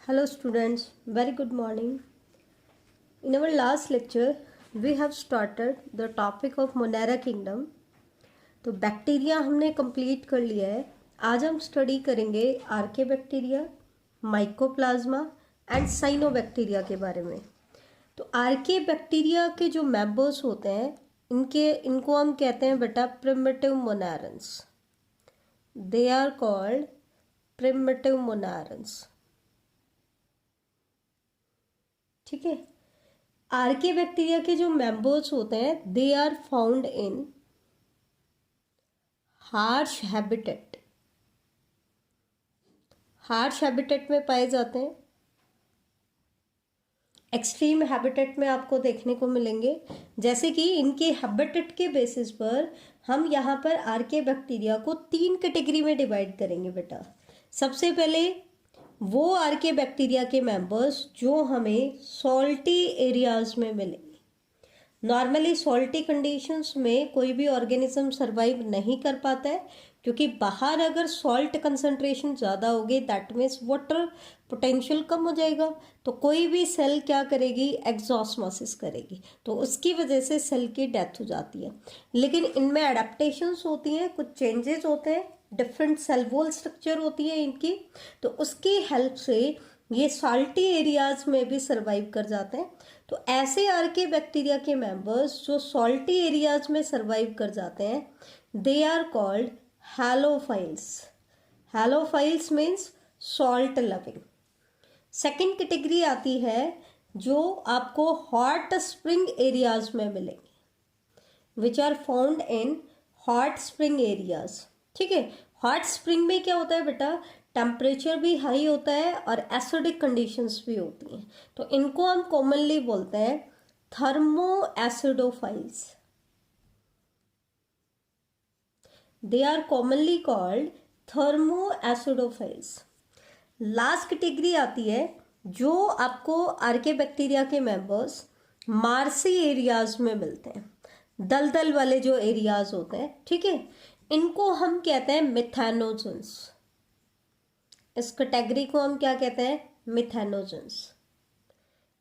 Hello students, very good morning. In our last lecture, we have started the topic of Monera kingdom. तो bacteria हमने complete कर लिया है. आज हम स्टडी करेंगे आर्के बैक्टीरिया, माइकोप्लाज्मा एंड साइनोबैक्टीरिया के बारे में. तो आर्के बैक्टीरिया के जो मेंबर्स होते हैं इनको हम कहते हैं बेटा primitive monerans. They are called primitive monerans. ठीक है. आर्के बैक्टीरिया के जो मेंबर्स होते हैं they are found in harsh habitat. Harsh habitat में पाए जाते हैं. एक्सट्रीम हैबिटेट में आपको देखने को मिलेंगे. जैसे कि इनके हैबिटेट के बेसिस पर हम यहाँ पर आर्के बैक्टीरिया को 3 कैटेगरी में डिवाइड करेंगे बेटा. सबसे पहले वो आर्के बैक्टीरिया के मेंबर्स जो हमें सॉल्टी एरियाज में मिलेंगे. नॉर्मली सॉल्टी कंडीशंस में कोई भी ऑर्गेनिज्म सरवाइव नहीं कर पाता है, क्योंकि बाहर अगर सॉल्ट कंसंट्रेशन ज़्यादा होगी दैट मीन्स वाटर पोटेंशियल कम हो जाएगा, तो कोई भी सेल क्या करेगी, एक्सॉस्मोसिस करेगी, तो उसकी वजह से सेल की डेथ हो जाती है. लेकिन इनमें एडेप्टेशंस होती हैं, कुछ चेंजेस होते हैं, डिफरेंट सेल वॉल स्ट्रक्चर होती है इनकी, तो उसकी हेल्प से ये साल्टी एरियाज में भी सरवाइव कर जाते हैं. तो ऐसे आर्के बैक्टीरिया के मेंबर्स जो सॉल्टी एरियाज में सरवाइव कर जाते हैं they are called halophiles. Halophiles means salt loving. Second category आती है जो आपको हॉट स्प्रिंग एरियाज में मिलेंगे, which are found in hot spring areas. ठीक है. हॉट स्प्रिंग में क्या होता है बेटा, टेम्परेचर भी हाई होता है और एसिडिक कंडीशंस भी होती हैं, तो इनको हम कॉमनली बोलते हैं thermo acidophiles. They are commonly called thermo acidophiles. Last category आती है जो आपको आर्के बैक्टीरिया के मेंबर्स मार्सी एरियाज में मिलते हैं, दलदल वाले जो एरियाज होते हैं. ठीक है. इनको हम कहते हैं मिथेनोजेंस. इस कैटेगरी को हम क्या कहते हैं, मिथेनोजेंस.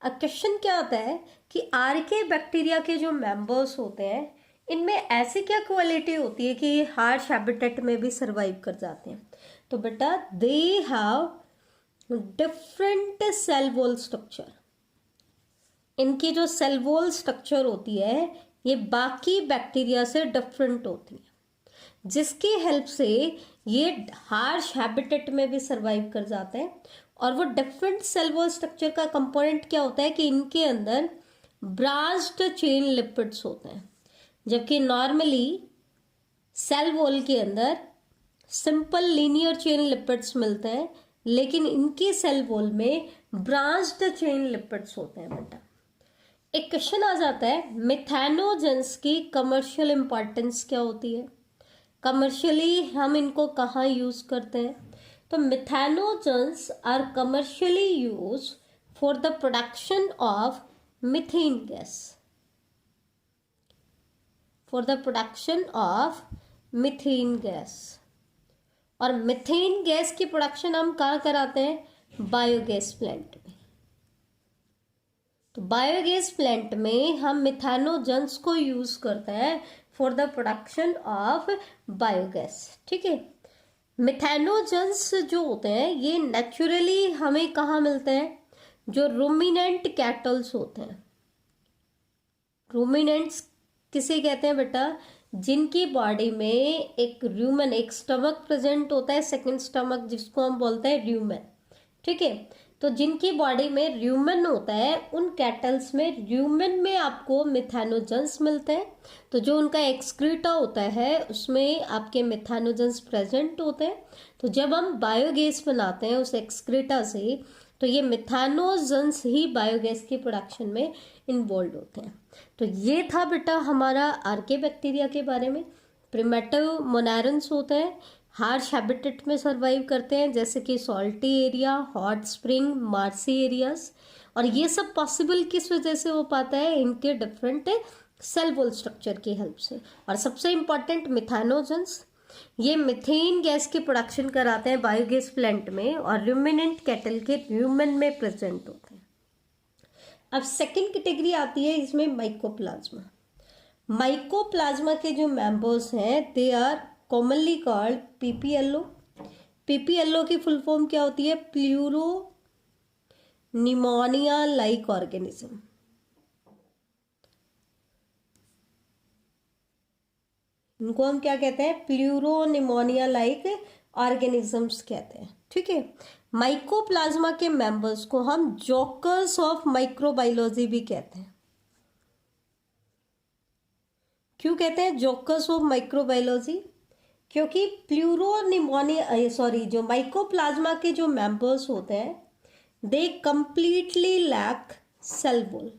अब क्वेश्चन क्या आता है कि आर्के बैक्टीरिया के जो मेंबर्स होते हैं इनमें ऐसी क्या क्वालिटी होती है कि ये हार्श हैबिटेट में भी सरवाइव कर जाते हैं. तो बेटा they have different cell wall structure. इनकी जो सेल वॉल स्ट्रक्चर होती है ये बाकी बैक्टीरिया से डिफरेंट होती है, जिसकी हेल्प से ये हार्श हैबिटेट में भी सरवाइव कर जाते हैं. और वो डिफरेंट सेल वॉल स्ट्रक्चर का कंपोनेंट क्या होता है कि इनके अंदर ब्रांच्ड चेन लिपिड्स होते हैं, जबकि नॉर्मली सेल वॉल के अंदर सिंपल लीनियर चेन लिपिड्स मिलते हैं, लेकिन इनकी सेल वॉल में ब्रांच्ड चेन लिपिड्स होते हैं बेटा. एक क्वेश्चन आ जाता है मिथेनोजेंस की कमर्शियल इंपॉर्टेंस क्या होती है, कमर्शियली हम इनको कहाँ यूज करते हैं. तो methanogens are commercially use for the production of methane gas. For the production of methane gas. और मीथेन गैस की प्रोडक्शन हम कहाँ कराते हैं, बायोगैस प्लांट में. तो बायोगैस प्लांट में हम मिथेनोजेंस को यूज करते हैं for the production of biogas. ठीक है. मिथेनोजेंस जो होते हैं ये नेचुरली हमें कहाँ मिलते हैं, जो रूमिनेंट कैटल्स होते हैं. रूमिनेंट्स किसे कहते हैं बेटा, जिनकी बॉडी में एक र्यूमन, एक स्टमक प्रेजेंट होता है, सेकंड स्टमक जिसको हम बोलते हैं र्यूमन. ठीक है. तो जिनकी बॉडी में र्यूमन होता है उन कैटल्स में र्यूमन में आपको मिथेनोजेंस मिलते हैं. तो जो उनका एक्सक्रीटा होता है उसमें आपके मिथेनोजेंस प्रेजेंट होते हैं. तो जब हम बायोगैस बनाते हैं उस एक्सक्रीटा से, तो ये मिथेनोजेंस ही बायोगैस की प्रोडक्शन में इन्वॉल्व होते हैं. तो ये था बेटा हमारा आर्के बैक्टीरिया के बारे में. प्रिमिटिव मोनारेंस होते हैं, हार्श हैबिटेट में सरवाइव करते हैं, जैसे कि salty area, hot spring, marshy areas. और ये सब पॉसिबल किस वजह से हो पाता है, इनके डिफरेंट सेल वॉल स्ट्रक्चर की हेल्प से. और सबसे इंपॉर्टेंट मिथेनोजेंस, ये मीथेन गैस की प्रोडक्शन कराते हैं बायोगैस प्लांट में, और रूमिनेंट कैटल के ह्यूमन में प्रेजेंट होते हैं। अब सेकंड कैटेगरी आती है इसमें माइकोप्लाज्मा। माइकोप्लाज्मा के जो मेंबर्स हैं they are commonly called PPLO. PPLO की फुल फॉर्म क्या होती है? Pleuropneumonia like organism. इनको हम क्या कहते हैं? प्लूरो निमोनिया लाइक ऑर्गेनिजम्स कहते हैं। ठीक है, माइकोप्लाज्मा के मेंबर्स को हम जोकर्स ऑफ माइक्रोबायोलॉजी भी कहते हैं। क्यों कहते हैं जोकर्स ऑफ माइक्रोबायोलॉजी? क्योंकि जो माइकोप्लाज्मा के जो मेंबर्स होते हैं they completely lack cell wall.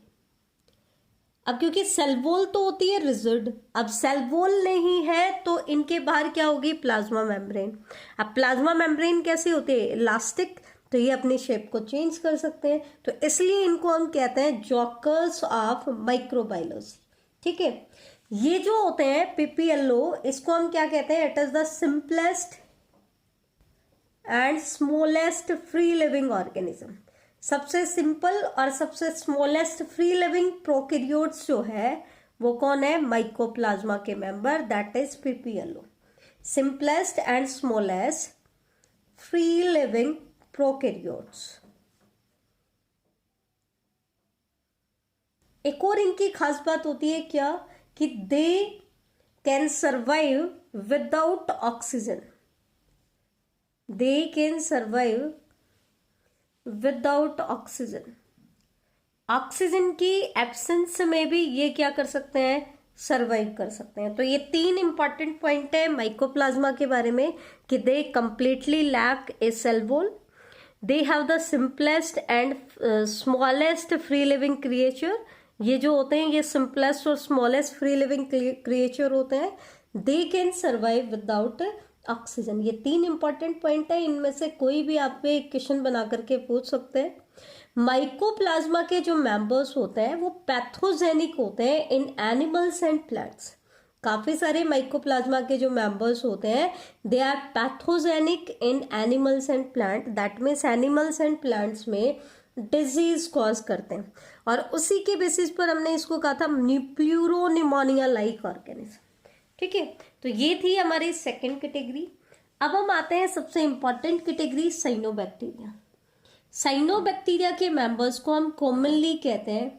अब क्योंकि सेल वॉल तो होती है रिजिड, अब सेल वॉल नहीं है तो इनके बाहर क्या होगी? Plasma membrane. अब प्लाज्मा मेम्ब्रेन कैसे होते हैं? इलास्टिक, तो ये अपनी शेप को चेंज कर सकते हैं, तो इसलिए इनको हम कहते हैं जोकर्स ऑफ माइक्रोबायोलॉजी। ठीक है, ये जो होते हैं पीपीएलओ, इसको हम क्या कहते हैं? It is the simplest and smallest free living organism. सबसे सिंपल और सबसे स्मॉलेस्ट फ्री लिविंग प्रोकैरियोट्स जो है वो कौन है? माइकोप्लाज्मा के member, that is PPLO, simplest and smallest free living prokaryotes. एक और इनकी खास बात होती है क्या? कि they can survive without oxygen. They can survive without oxygen. Oxygen की एब्सेंस में भी ये क्या कर सकते हैं? सर्वाइव कर सकते हैं। तो ये 3 इंपॉर्टेंट पॉइंट है माइकोप्लाज्मा के बारे में कि they completely lack a cell wall, they have the simplest and smallest free living creature. ये जो होते हैं ये सिंपलेस्ट और स्मॉलेस्ट फ्री लिविंग क्रिएचर होते हैं। They can survive without oxygen. ये 3 इंपॉर्टेंट पॉइंट है, इनमें से कोई भी आप पे क्वेश्चन बना करके पूछ सकते हैं। माइकोप्लाज्मा के जो मेंबर्स होते हैं वो पैथोजेनिक होते हैं इन एनिमल्स एंड प्लांट्स। काफी सारे माइकोप्लाज्मा के जो मेंबर्स होते हैं they are pathogenic in animals and plant, that means animals and plants में डिजीज कॉज करते हैं, और उसी के बेसिस पर हमने इसको कहा था प्लूरो निमोनिया लाइक ऑर्गेनिज्म। ठीक है, तो ये थी हमारी सेकंड कैटेगरी। अब हम आते हैं सबसे इंपॉर्टेंट कैटेगरी साइनोबैक्टीरिया। साइनोबैक्टीरिया के मेंबर्स को हम कॉमनली कहते हैं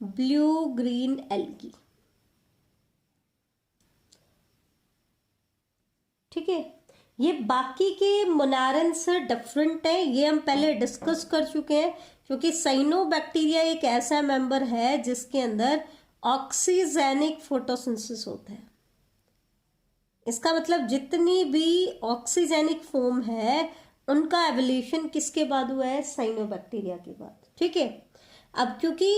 ब्लू ग्रीन एल्गी। ठीक है, ये बाकी के मोनारन से डिफरेंट है, ये हम पहले डिस्कस कर चुके हैं, क्योंकि साइनोबैक्टीरिया एक ऐसा मेंबर है जिसके अंदर ऑक्सीजेनिक फोटोसिंथेसिस होता है। इसका मतलब जितनी भी ऑक्सीजेनिक फॉर्म है उनका एवोल्यूशन किसके बाद हुआ है? साइनोबैक्टीरिया के बाद। ठीक है, अब क्योंकि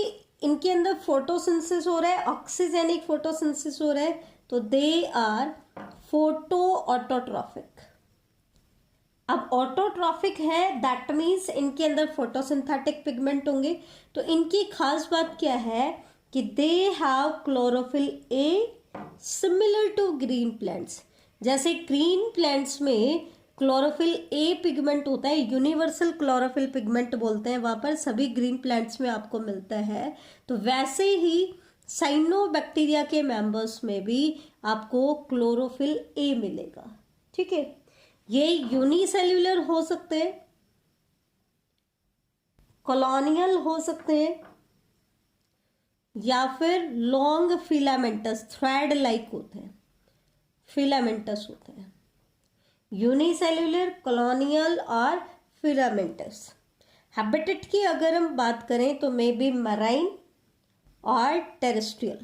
इनके अंदर फोटोसिंथेसिस हो रहा है, ऑक्सीजेनिक फोटोसिंथेसिस हो रहा है, तो दे आर फोटो ऑटोट्रॉफिक। अब ऑटोट्रॉफिक है दैट मीन्स इनके अंदर फोटोसिंथेटिक पिगमेंट होंगे। तो इनकी खास बात क्या है कि they have chlorophyll a similar to green plants. जैसे ग्रीन प्लांट्स में क्लोरोफिल ए पिगमेंट होता है, यूनिवर्सल क्लोरोफिल पिगमेंट बोलते हैं, वहां पर सभी ग्रीन प्लांट्स में आपको मिलता है, तो वैसे ही साइनोबैक्टीरिया के मेंबर्स में भी आपको क्लोरोफिल ए मिलेगा। ठीक है, ये यूनिसेल्यूलर हो सकते हैं, कॉलोनियल हो सकते हैं, या फिर लॉन्ग फिलामेंटस थ्रेड लाइक होते हैं, फिलामेंटस होते हैं। यूनिसेल्यूलर, कॉलोनियल और फिलामेंटस। हैबिटेट की अगर हम बात करें तो मे बी मराइन और terrestrial,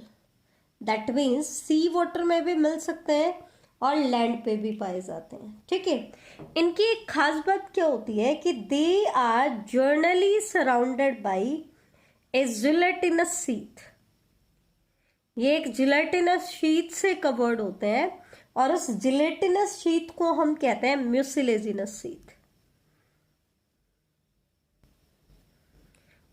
that means sea water में भी मिल सकते हैं और लैंड पे भी पाए जाते हैं। ठीक है, इनकी एक खास बात क्या होती है कि they are generally surrounded by a gelatinous sheath. ये एक जिलेटिनस शीथ से कवर्ड होते हैं और उस जिलेटिनस शीथ को हम कहते हैं म्यूसिलेजिनस शीथ।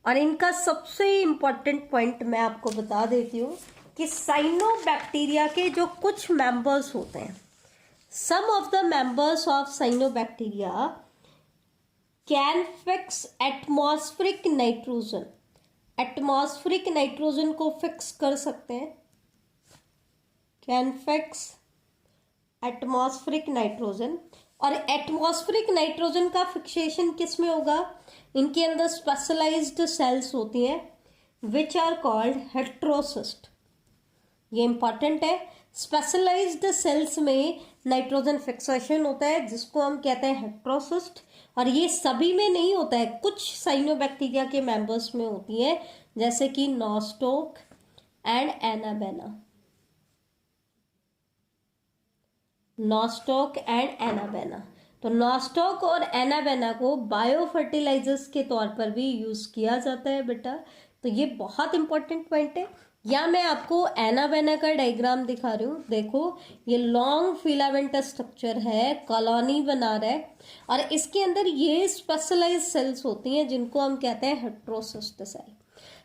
और इनका सबसे इंपॉर्टेंट पॉइंट मैं आपको बता देती हूं कि साइनोबैक्टीरिया के जो कुछ मेंबर्स होते हैं Some of the members of cyanobacteria can fix atmospheric nitrogen. Atmospheric nitrogen को फिक्स कर सकते हैं, कैन फिक्स एटमॉस्फेरिक नाइट्रोजन। और एटमॉस्फेरिक नाइट्रोजन का फिक्सेशन किस में होगा? इनके अंदर स्पेशलाइज्ड सेल्स होती हैं विच आर कॉल्ड हेट्रोसिस्ट। ये इंपॉर्टेंट है, स्पेशलाइज्ड सेल्स में नाइट्रोजन फिक्सेशन होता है जिसको हम कहते हैं हेट्रोसिस्ट। और ये सभी में नहीं होता है, कुछ साइनोबैक्टीरिया के मेंबर्स में होती है, जैसे कि nostoc and anabaena. Nostoc and anabaena, तो नॉस्टॉक और एनाबेना को बायो फर्टिलाइजर्स के तौर पर भी यूज किया जाता है बेटा। तो ये बहुत इंपॉर्टेंट पॉइंट है। या मैं आपको एनाबेना का डायग्राम दिखा रही हूँ, देखो ये लॉन्ग फिलामेंटस स्ट्रक्चर है, कॉलोनी बना रहा है, और इसके अंदर ये स्पेशलाइज्ड सेल्स होती हैं जिनको हम कहते हैं हेट्रोसिस्ट सेल।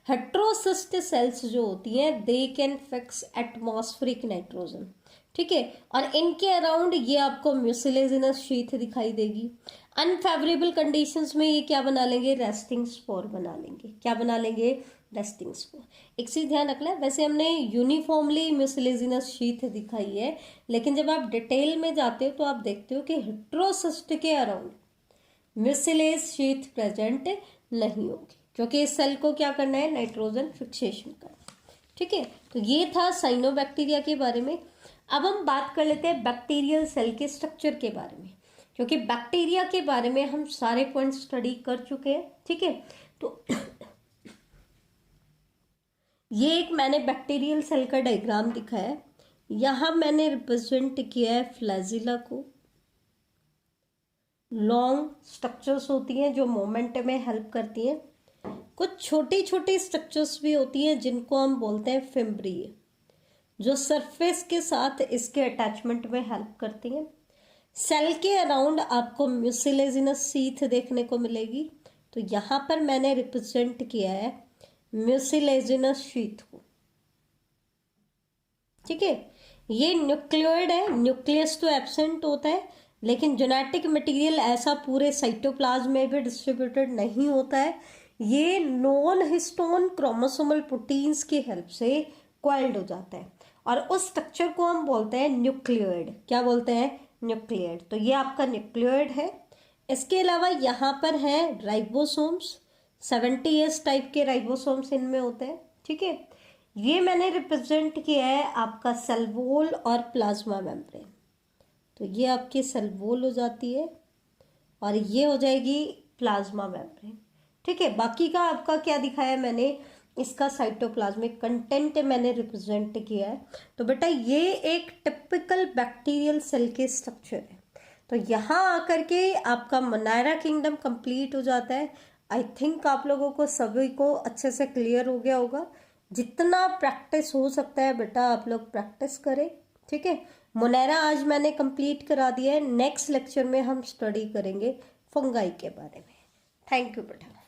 हेट्रोसिस्ट सेल्स जो होती हैं they can fix atmospheric nitrogen, ठीक है। और इनके अराउंड ये आपको म्यूसिलेजिनस शीथ दिखाई देगी। अनफेवरेबल कंडीशंस में ये क्या बना लेंगे? रेस्टिंग स्पोर बना लेंगे। क्या बना लेंगे? Resting spore. एक चीज ध्यान रखना है, वैसे हमने यूनिफॉर्मली म्यूसिलेजिनस शीथ दिखाई है, लेकिन जब आप डिटेल में जाते हो तो आप देखते हो कि हेट्रोसिस्ट के अराउंड म्यूसिलेज शीथ प्रेजेंट नहीं होगी, क्योंकि इस सेल को क्या करना है? नाइट्रोजन फिक्सेशन करना है, ठीक है। तो ये था साइनोबैक्टीरिया के बारे में। अब हम बात कर लेते हैं बैक्टीरियल सेल के स्ट्रक्चर के बारे में, क्योंकि बैक्टीरिया के बारे में हम सारे पॉइंट स्टडी कर चुके हैं, ठीक है। तो ये एक मैंने बैक्टीरियल सेल का डायग्राम दिखाया है। यहां मैंने रिप्रेजेंट किया है फ्लैजिला को। लॉन्ग स्ट्रक्चर्स होती हैं जो मूवमेंट में हेल्प करती हैं। कुछ छोटी छोटी स्ट्रक्चर्स भी होती हैं जिनको हम बोलते हैं फिम्ब्रिए, जो सरफेस के साथ इसके अटैचमेंट में हेल्प करती हैं। सेल के अराउंड आपको म्यूसिलेजिनस शीथ देखने को मिलेगी। तो यहाँ पर मैंने रिप्रेजेंट किया है म्यूसिलेजिनस शीथ को, ठीक है। ये न्यूक्लियोइड है, न्यूक्लियस तो एब्सेंट होता है, लेकिन जेनेटिक मटेरियल ऐसा पूरे साइटोप्लाज्म में भी डिस्ट्रीब्यूटेड नहीं होता है। ये नॉन हिस्टोन क्रोमोसोमल प्रोटीन्स की हेल्प से कॉइल्ड हो जाता है, और उस स्ट्रक्चर को हम बोलते हैं न्यूक्लियोइड। क्या बोलते हैं? न्यूक्लियोइड। तो ये आपका न्यूक्लियोइड है। इसके अलावा यहाँ पर है राइबोसोम्स, 70S टाइप के राइबोसोम्स इनमें होते हैं, ठीक है। ये मैंने रिप्रेजेंट किया है आपका सेल वॉल और प्लाज्मा मेम्ब्रेन। तो ये आपकी सेल वॉल हो जाती है और ये हो जाएगी प्लाज्मा मेम्ब्रेन, ठीक है। बाकी का आपका क्या दिखाया मैंने? इसका साइटोप्लाज्मिक कंटेंट मैंने रिप्रेजेंट किया है। तो बेटा ये एक टिपिकल बैक्टीरियल सेल के स्ट्रक्चर है। तो यहाँ आकर के आपका मोनायरा किंगडम कंप्लीट हो जाता है। आई थिंक आप लोगों को सभी को अच्छे से क्लियर हो गया होगा। जितना प्रैक्टिस हो सकता है बेटा आप लोग प्रैक्टिस करें, ठीक है। मोनायरा आज मैंने कंप्लीट करा दिया है। नेक्स्ट लेक्चर में हम स्टडी करेंगे फंगाई के बारे में। थैंक यू बेटा।